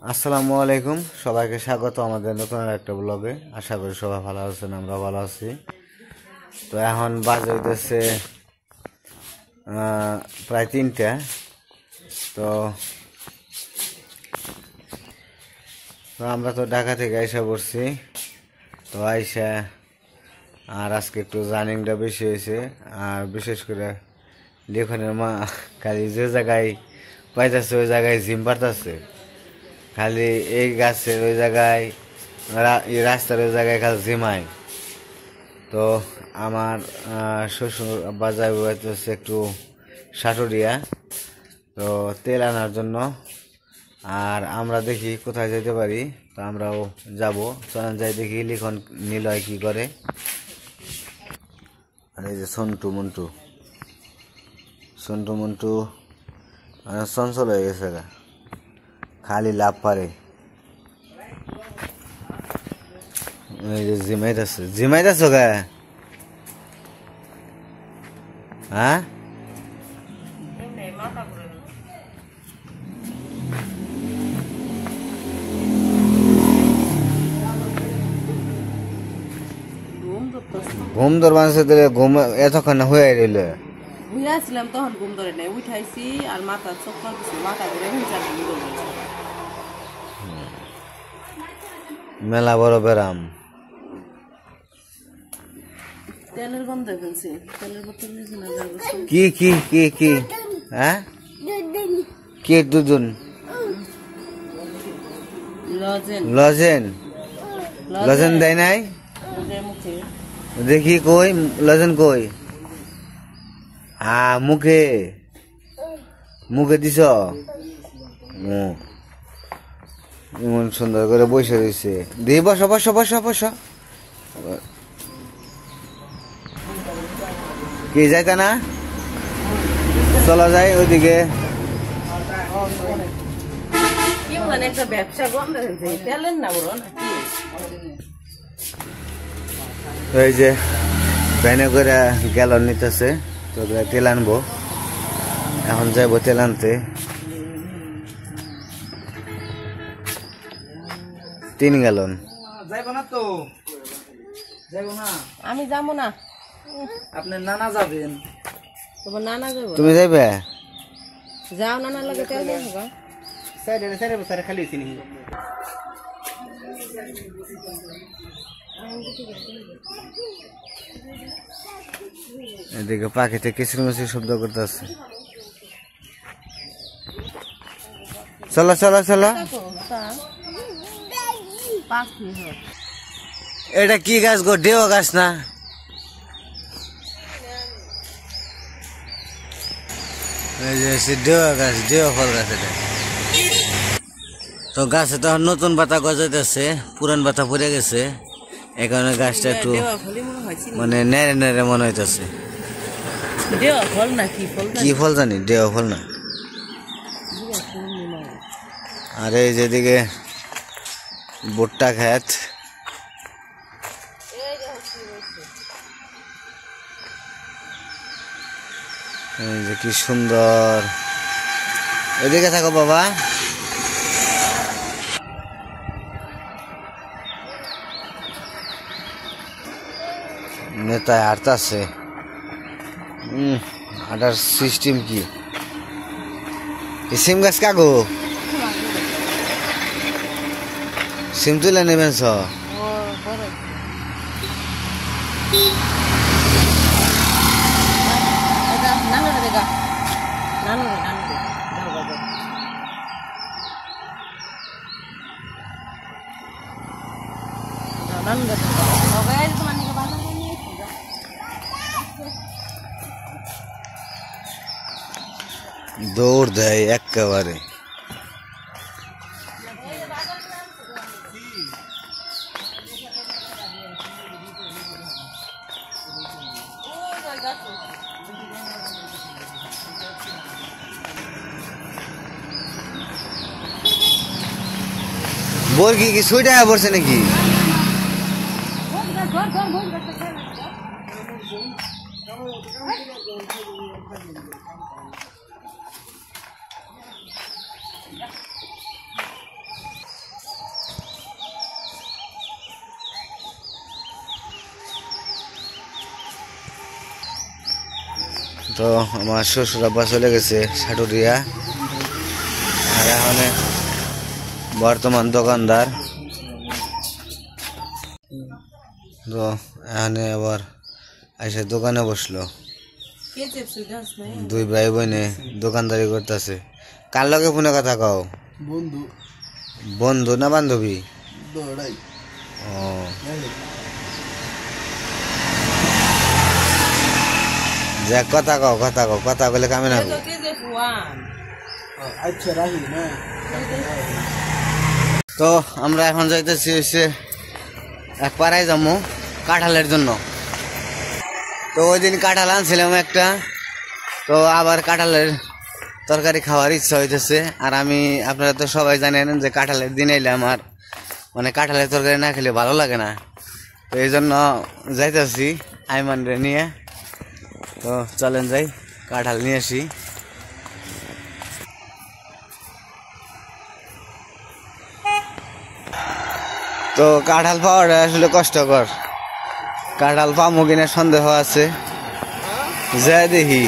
আসসালামু আলাইকুম, সবাইকে স্বাগত আমাদের নতুন একটা ব্লগে। আশা করি সবাই ভালো আছেন, আমরা ভালো আছি। তো এখন বাজে হইতেছে প্রায় 3টা। তো আমরা তো ঢাকা থেকে আইসা পড়ছি। তো আইসা আর আজকে একটু জার্নিংটা বেশি হয়েছে। আর বিশেষ করে লিখনের মা খালি যে জায়গায় পাইতেছে ওই জায়গায় জিম পারতেছে, খালি এই গাছের ওই জায়গায় রাস্তার ওই জায়গায় খালি জিমায়। তো আমার শ্বশুর বাজার হচ্ছে একটু সাটুরিয়া, তো তেল আনার জন্য। আর আমরা দেখি কোথায় যেতে পারি, তো আমরাও যাব। চলেন যাই দেখি লিখন নিলয় কি করে। আর এই যে সন্টু মন্টু চঞ্চল হয়ে গেছে, খালি লাভ পারে। এই যে জিমাইতেছ গা, হ্যাঁ ঘুম ধর মানুষের ঘুম এতক্ষণ হয়ে রইল। বুঝাছিলাম তখন ঘুম ধরে নাই, উঠাইছি আর মাথা চোখ করতেছি, মাথা ঘুরে মেলা বড় বেরাম, তেলের গন্ধ ফেলছি। তেলের বোতল কি কি কি কি হ্যাঁ কি দুজন লজেন লজেন দেয় নাই? দেখি কই লজেন কই? মুখে মুখে দিছ? এমন সুন্দর করে বসে রয়েছে। দিয়ে বসো বসো বসো বসো। কি যাইতা না? চলা যায় ওইদিকে। একটা ব্যবসা গন্ধ তেলের না বলো না। এই যে ভ্যানে করে গ্যালন নিতেছে, তো তেল আনবো। এখন যাইবো তেল আনতে। 3 গ্যালন। যাইবো না তো? যাইবো না? আমি যাবো না। আপনার নানা যাবেন। তোমার নানা যাবো? তুমি যাইবে? যাও, নানার লাগে তেল দেবো। সাইডে খালি চিনি। এদিকে পাখিতে কিচিরমিচির শব্দ করতেছে। চলো চলো চলো। এটা কি গাছ গো? ডেও গাছ না? ডেও গাছ, ডেও ফল গাছ এটা। তো গাছে তো নতুন পাতা গজাইতেছে, পুরান পাতা পড়ে গেছে, এই কারণে গাছটা একটু মানে নেড়ে নেড়ে মনে হইতেছে। কি ফল জানি, ডেও ফল না। আর এই যেদিকে ভুট্টা ক্ষেত, এই যে কি সুন্দর। এদিকে থাকো বাবা। নেতায় হাঁটতেছে। হাঁটার সিস্টেম কি? সিম গাছ কাগো, সিম তুলে নেবেন স? দৌড় দেয় একেবারে। বর্গি কি সুইটা পড়ছে নাকি? তো আমার শ্বশুর আব্বা চলে গেছে সাটুরিয়া, আর এখন বর্তমান দোকানদার। তো এখানে আবার এসে দোকানে বসলো। দুই ভাই বোনে দোকানদারি করতেছে। কার লগে ফোনে কথা কও? বন্ধু। বন্ধু না বান্ধবী? দৌড়াই। ও যাক, কথা কও, কথা কও, কথা বলে কামে না। আচ্ছা রাহি না। তো আমরা এখন যাইতেছি হচ্ছে এক পাড়ায় যাবো কাঁঠালের জন্য। তো ওই দিন কাঁঠাল আনছিলাম একটা, তো আবার কাঁঠালের তরকারি খাওয়ার ইচ্ছা হইতেছে। আর আমি, আপনারা তো সবাই জানেন যে কাঁঠালের দিন এলে আমার মানে কাঁঠালের তরকারি না খেলে ভালো লাগে না। তো এই জন্য যাইতেছি আইমানরে নিয়ে। তো চলেন যাই, কাঁঠাল নিয়ে আসি। তো কাঁঠাল পাওয়াটা আসলে কষ্টকর। কাঁঠাল পামো কিনা সন্দেহ আছে, যাই দেখি।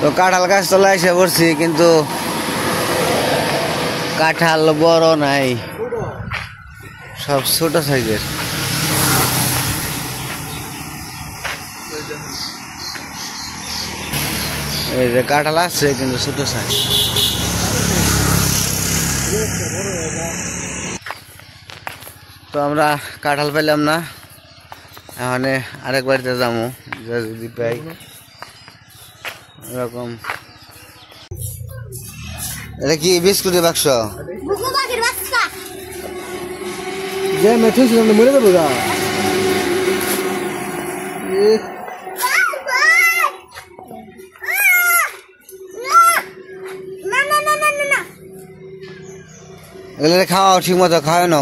তো কাঁঠাল গাছ তলা এসে পড়ছি, কিন্তু কাঁঠাল বড় নাই, সব ছোট সাইজের। এই যে কাঁঠাল আসছে কিন্তু ছোট সাইজ। তো আমরা কাঁঠাল পেলাম না, এখানে আরেক বাড়িতে যাবো, যদি পাই এরকম। এটা কি বিস্কুটের বাক্স? যে মেথু ছিল না মরে যাবো গা। এগুলো খাওয়াও, ঠিক মতো খাওয়াও না।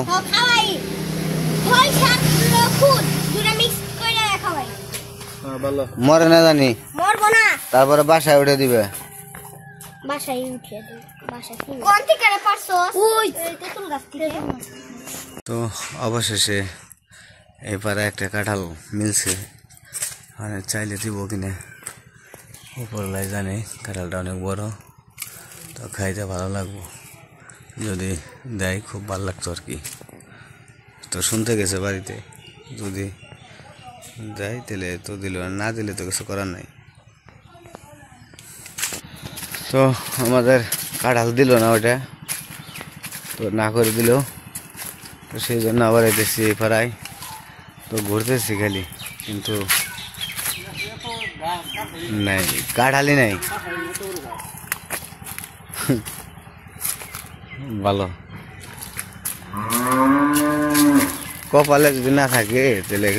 মরে না জানি, তারপরে বাসায় উঠে দিবে। তো অবশেষে এবারে একটা কাঁঠাল মিলছে, মানে চাইলে দিব কিনা উপরলাই জানে। কাঁঠালটা অনেক বড়, তো খাইতে ভালো লাগবো, যদি দেয় খুব ভালো লাগতো আর কি। তো শুনতে গেছে বাড়িতে, যদি দেয় তাহলে তো দিল, না দিলে তো কিছু করার নাই। তো আমাদের কাঁঠাল দিল না ওটা, তো না করে দিল। তো সেই জন্য আবার এতেছি এই পাড়ায়। তো ঘুরতেছি খালি, কিন্তু নাই, কাঁঠালই নাই। ভালো কপালে যদি না থাকে তাহলে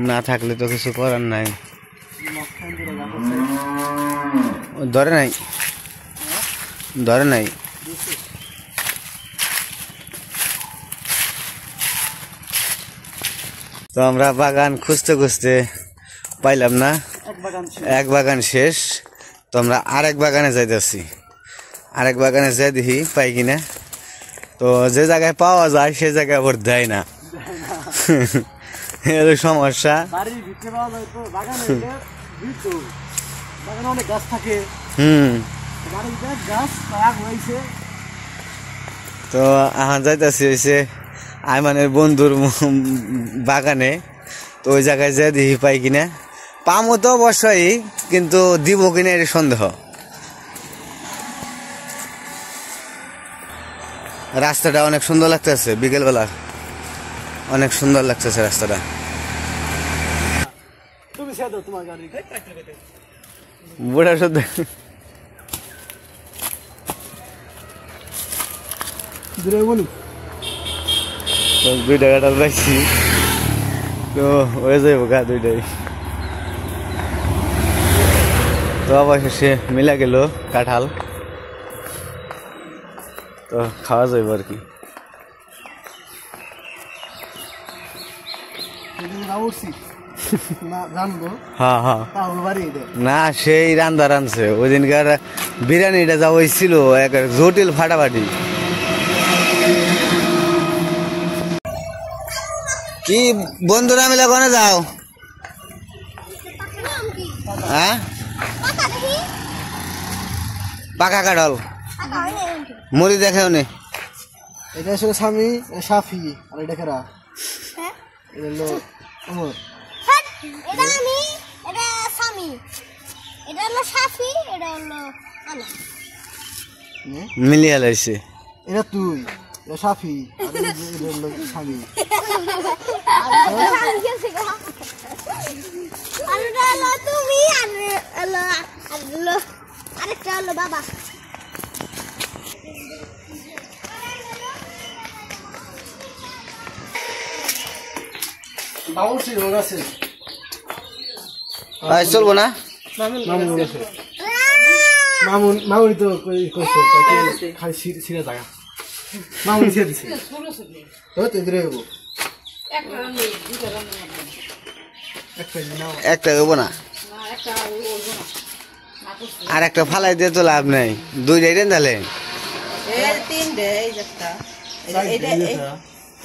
না থাকলে তো কিছু করার নাই। ধরে নাই, ধরে নাই। তো আমরা বাগান খুঁজতে খুঁজতে পাইলাম না, এক বাগান শেষ। তো আমরা আরেক বাগানে যাইতেছি, আরেক বাগানে যাই দেখি পাই কিনা। তো যে জায়গায় পাওয়া যায় সে জায়গায় আবার দেয় না, এর সমস্যা। তো এখন যাইতেছি হয়েছে আইমানের বন্ধুর বাগানে। তো ওই জায়গায় যাই দেখি পাই কিনা। পামো তো অবশ্যই, কিন্তু দিব কিনা এর সন্দেহ। রাস্তাটা অনেক সুন্দর লাগতেছে, বিকেলবেলা অনেক সুন্দর লাগতেছে রাস্তাটা। বুড়া শুদ্ধ দুইটা কাঁঠাল পাইছি, তো হয়ে যাইব গা দুইটাই। তো অবশেষে মিলা গেল কাঁঠাল, তো খাওয়া যাইব আর কি। জানবো হ্যাঁ হ্যাঁ তাহলে বাড়ি দে না সেই রান্না রানছে ওই দিনকার বিরিয়ানিটা যা হয়েছিল এক জটিল ফাটাফাটি। কি বন্ধুরা মিলে কোনে যাও? হ্যাঁ পাকা কাঠল মুড়ি দেখেও নে। এটা আসলে স্বামী সাফি আর এটা খেরা এটা হলো অমর। এটা আমি, এটা স্বামী, এটা হলো সাফি, এটা হলো আনা। মিলিয়ে লাইছে। এটা তুই, এটা সাফি আর এটা হলো স্বামী। আর এটা হলো তুমি, আর হলো আরেকটা হলো বাবা। বাবুর ছিল আছে চলবো না মামুন আছে মামুনি তো কইছে খালি ছিঁড়ে জায়গা মামুনি ছিঁড়ে দিছে তো এদিকে হবো একটা হবো না আর একটা ফালাই দিয়ে তো লাভ নেই দুইটাই দেন তাহলে তিনটে এই একটা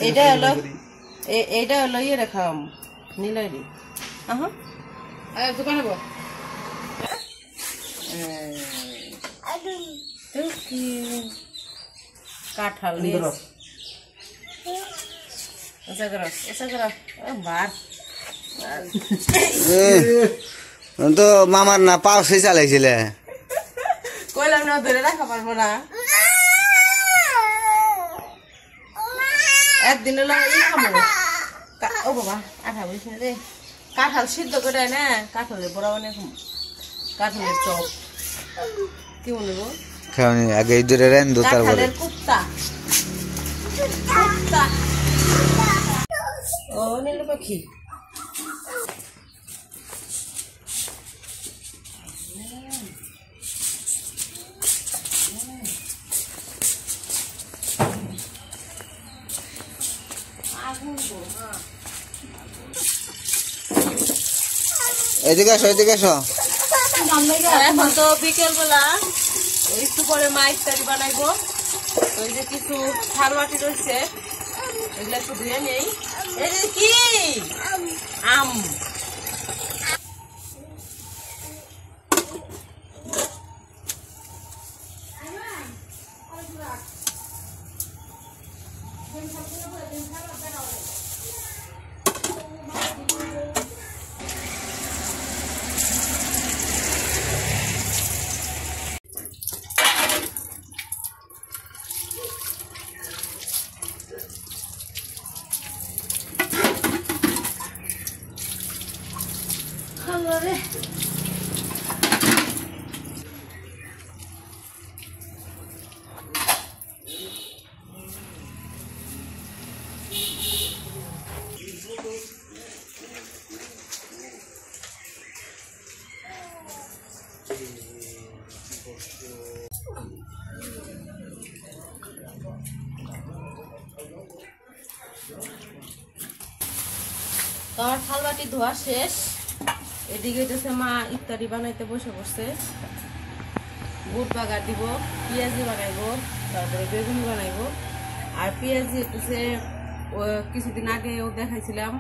এইটা হলো এইটা হলো ইয়ে রাখাম নীলাইরি দোকানে বল কাঁঠাল নিয়ে তো মামার না পাও সে চালাইছিলে কইলাম না ধরে রাখা পারবো না একদিন হলো ই খাবো ও বাবা আঠা বলিস না রে কাঁঠাল সিদ্ধ করে না কাঁঠালের বড়া বানিয়ে খাবো কাঁঠালের চপ কি বলবো খাওনি আগে এই দূরে রেন দু তারপরে কাঁঠালের কুপ্তা কুপ্তা ও নীল পাখি এদিকে আসো এদিকে আসো এখন তো বিকেল বেলা একটু পরে মা ইফতারি বানাইবো ওই যে কিছু থাল বাটি রয়েছে এগুলো একটু ধুয়ে নেই এই যে কি আম তো আমার থাল বাটি ধোয়া শেষ এদিকে হইতেছে মা ইফতারি বানাইতে বসে পড়ছে বুট বাগার দিব পেঁয়াজি বানাইবো তারপরে বেগুনি বানাইবো আর পেঁয়াজি হইতেছে কিছুদিন আগে ও দেখাইছিলাম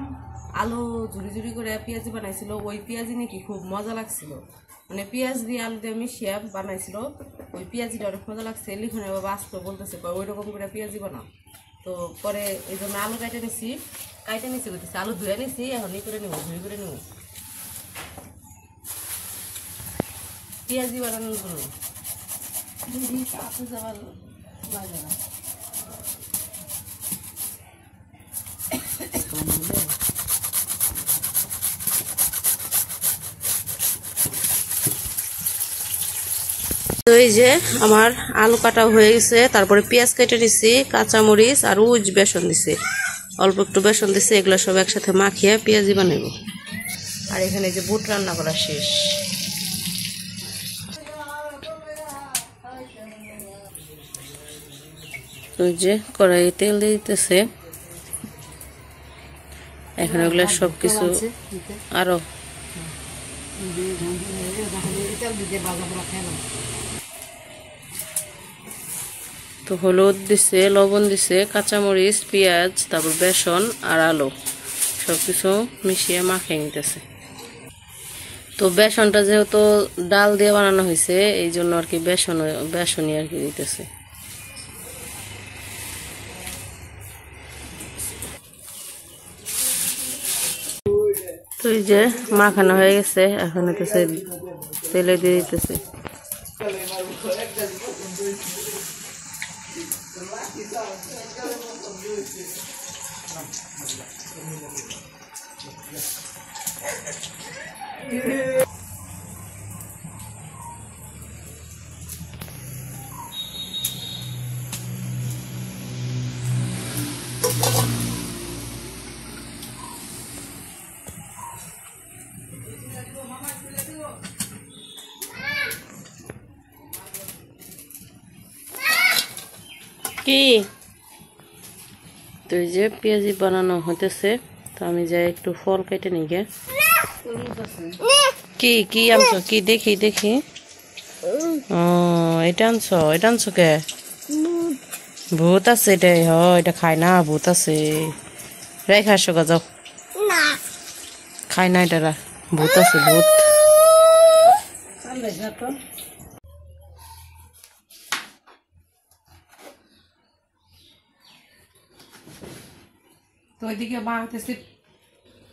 আলু ঝুড়ি ঝুড়ি করে পেঁয়াজি বানাইছিল ওই পেঁয়াজি নাকি খুব মজা লাগছিল মানে পেঁয়াজ দিয়ে আলু দিয়ে মিশিয়ে বানাইছিল ওই পেঁয়াজিটা অনেক মজা লাগছে লিখনে বাবা আসতো বলতেছে ওই রকম করে পেঁয়াজি বানাও তো পরে এই জন্য আলু কাটে নিছি বলতেছে আলু ধুয়ে নিছি এখন ই করে নেবো ধুয়ে করে নেবো পেঁয়াজি বানানোর জন্য লাগে না তো এই যে আমার আলু কাটা হয়ে গেছে তারপরে পেঁয়াজ কেটে নিছি কাঁচামরিচ আর উজ বেসন দিছি অল্প একটু বেসন দিছি এগুলো সব একসাথে মাখিয়ে পেঁয়াজি বানাইব আর এখানে যে বুট রান্না করা শেষ ওই যে কড়াইয়ে তেল দিয়ে দিতেছে এখন এগুলো সব কিছু আরো তো হলুদ দিছে, লবণ দিছে, কাঁচামরিচ, পেঁয়াজ, তারপর বেসন আর আলু সবকিছু মিশিয়ে মাখিয়ে নিতেছে। তো বেসনটা যেহেতু ডাল দিয়ে বানানো হয়েছে এই জন্য আর কি বেসনই আর কি দিতেছে। তো এই যে মাখানো হয়ে গেছে, এখন হইতেছে তেলে দিয়ে দিতেছে। কি তো এই যে পেঁয়াজি বানানো হতেছে, তো আমি যাই একটু ফল কেটে নিই গে। কি কি আনছো? কি দেখি দেখি। ও এটা আনছো কে? ভূত আছে এটা। এটা খায় না, ভূত আছে। রেখে আসো গা, যাও। খায় না এটা, ভূত আছে, ভূত। তো ওইদিকে বানাতেছি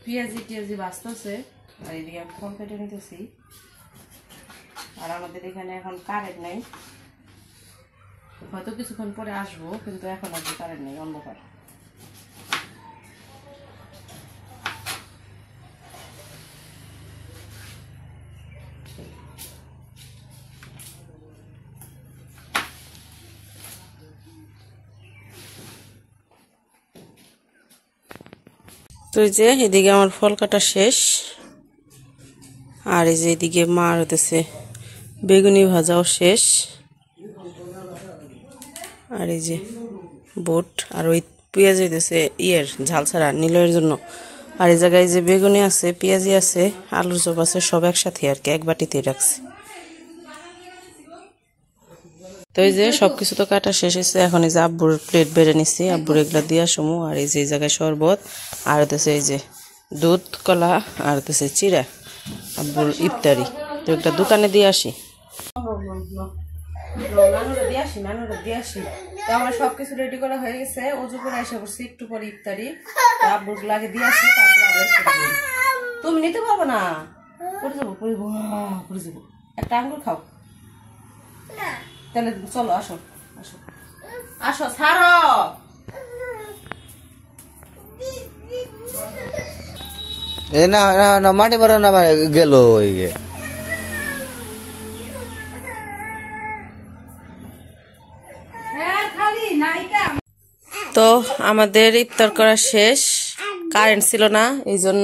পেঁয়াজি বাঁচতেছে, আর এদিকে ফল কেটে নিতেছি। আর আমাদের এখানে এখন কারেন্ট নেই, হয়তো কিছুক্ষণ পরে আসবো, কিন্তু এখন আর কারেন্ট নেই, অন্ধকার। তো এই যে এদিকে আমার ফল কাটা শেষ, আর এই যে এদিকে মার হতেছে বেগুনি ভাজাও শেষ, আর এই যে বুট আর ওই পেঁয়াজ হইতেছে ঝাল ছাড়া নীলের জন্য। আর এই জায়গায় যে বেগুনি আছে, পেঁয়াজি আছে, আলুর চপ আছে, সব একসাথে আর কি এক বাটিতে রাখছি। তো এই যে সবকিছু তো কাটা শেষ হয়েছে, এখন এই যে আব্বুর প্লেট বেড়ে নিচ্ছি, আব্বুর এগুলা দিয়া সমু। আর এই যে এই জায়গায় শরবত, আর হতেছে এই যে দুধ কলা, আর হতেছে চিরা, আব্বুর ইফতারি। তো একটা দোকানে দিয়ে আসি, আমার সবকিছু রেডি করা হয়ে গেছে। অজু করে এসে করছি, একটু পরে ইফতারি আব্বুর লাগে দিয়ে আসি, তারপর তুমি নিতে পারবো না, পড়ে যাবো পড়ে যাবো। একটা আঙ্গুর খাও, তাহলে চলো আসো আসো আসো, ছাড়ো। এ না না মাটি মারা না গেল ওই তো আমাদের ইফতার করা শেষ, কারেন্ট ছিল না এই জন্য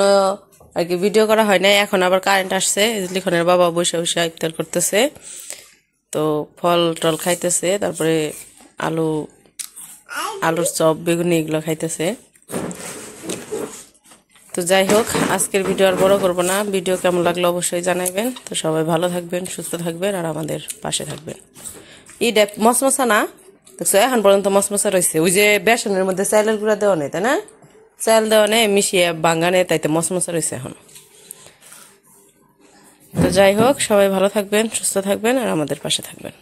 আর কি ভিডিও করা হয় নাই। এখন আবার কারেন্ট আসছে, লিখনের বাবা বসে বসে ইফতার করতেছে। তো ফল টল খাইতেছে, তারপরে আলুর চপ, বেগুনি এগুলো খাইতেছে। তো যাই হোক, আজকের ভিডিও আর বড় করবো না। ভিডিও কেমন লাগলো অবশ্যই জানাইবেন। তো সবাই ভালো থাকবেন, সুস্থ থাকবেন, আর আমাদের পাশে থাকবেন। ঈদ মশমশা না দেখছো, এখন পর্যন্ত মশমশা রয়েছে। ওই যে বেসনের মধ্যে চাইলের গুঁড়া দেওয়া নেই, তাই না? চাল দেওয়া নেই, মিশিয়ে বাঙ্গানে, তাইতে মশমশা রয়েছে এখন। তো যাই হোক, সবাই ভালো থাকবেন, সুস্থ থাকবেন, আর আমাদের পাশে থাকবেন।